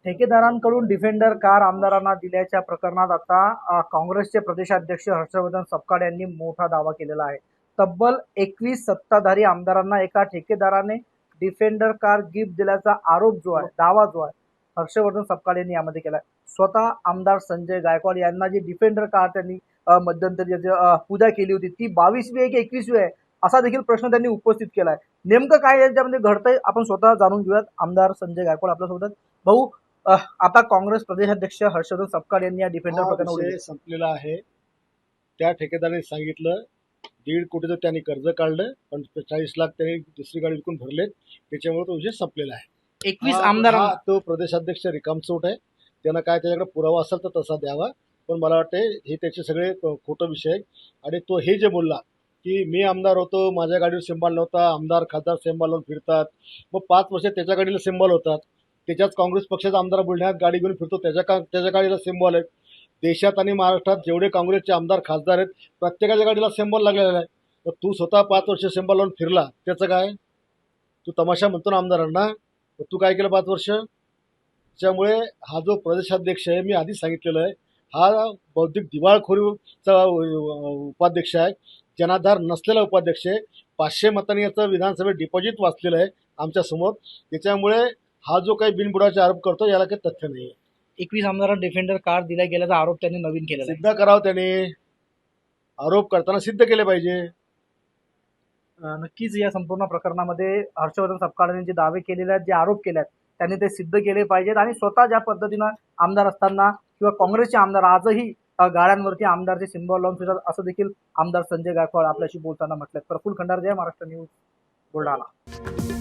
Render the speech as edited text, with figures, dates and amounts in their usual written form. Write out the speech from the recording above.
ठेकेदारांकडून defender car आमदारांना दिल्याच्या प्रकरणात आता काँग्रेसचे प्रदेशाध्यक्ष हर्षवर्धन सपकाळ यांनी मोठा दावा केलेला आहे। तब्बल 21 सत्ताधारी आमदारांना एका ठेकेदाराने डिफेंडर कार गिफ्ट दिल्याचा आरोप जो आहे, दावा जो आहे, हर्षवर्धन सपकाळ यांनी यामध्ये केला। स्वतः आमदार संजय गायकवाड यांना जी डिफेंडर कार त्यांनी मध्यंतरी पूजा केली होती ती 22वी आहे की 21वी आहे असा देखील प्रश्न त्यांनी उपस्थित केलाय। नेमकं काय याच्यामध्ये घडतंय आपण स्वतः जाणून घेऊयात। आमदार संजय गायकवाड आपल्यासोबत। भाऊ, आता काँग्रेस प्रदेशाध्यक्ष हर्षवर्धन सपकाळ यांनी या डिफेंडर प्रकरणावर संपलेला आहे। त्या ठेकेदाराने सांगितलं 1.5 कोटीचं त्यांनी कर्ज काढलं, पण 40 लाख त्यांनी दुसरी गाडी विकून भरले, त्याच्यामुळे तो विषय संपलेला आहे। 21 आमदार तो प्रदेशाध्यक्ष रिकामचोट आहे, त्यांना काय त्याच्याकडे पुरावा असेल तर तसा द्यावा, पण मला वाटते हे त्याचे सगळे खोटं विषय आहे। आणि तो हे जे बोलला की मी आमदार होतो, माझ्या गाडीवर सिंबल नव्हता, आमदार खासदार सिंबल लावून फिरतात, मग 5 वर्ष त्याच्या गाडीला सिंबल होतात, त्याच्याच काँग्रेस पक्षाचा आमदार बुलढाण्यात गाडी घेऊन फिरतो, त्याच्या गाडीला सिंबल आहे। देशात आणि महाराष्ट्रात जेवढे काँग्रेसचे आमदार खासदार आहेत प्रत्येकाच्या गाडीला सिंबल लागलेला आहे। तर तू स्वतः 5 वर्ष सिंबल लावून फिरला, त्याचं काय? तू तमाशा म्हणतो ना आमदारांना, तर तू काय केलं 5 वर्ष? त्यामुळे हा जो प्रदेशाध्यक्ष आहे, मी आधीच सांगितलेलं आहे, हा बौद्धिक दिवाळखोरीचा उपाध्यक्ष आहे, जनाधार नसलेला उपाध्यक्ष आहे। 500 मतांनी याचं विधानसभेत डिपॉझिट वाचलेलं आहे आमच्यासमोर। त्याच्यामुळे हा जो काही बिनबुडाचे आरोप करतो याला काही तथ्य नाही आहे। 21 आमदारांना डिफेंडर कार दिला गेल्याचा आरोप त्यांनी नवीन केलेला आहे। सिद्ध करावं त्याने, आरोप करताना सिद्ध केले पाहिजे। नक्कीच या संपूर्ण प्रकरणामध्ये हर्षवर्धन सपकाळ यांनी जे दावे केलेले आहेत, जे आरोप केले आहेत, त्यांनी ते सिद्ध केले पाहिजेत। आणि स्वतः ज्या पद्धतीनं आमदार असताना किंवा काँग्रेसचे आमदार आजही गाड्यांवरती आमदारचे सिंबल लावून फिरतात असं देखील आमदार संजय गायकवाड आपल्याशी बोलताना म्हटलं। प्रफुल्ल खंडारे, जय महाराष्ट्र न्यूज, बुलढाणा।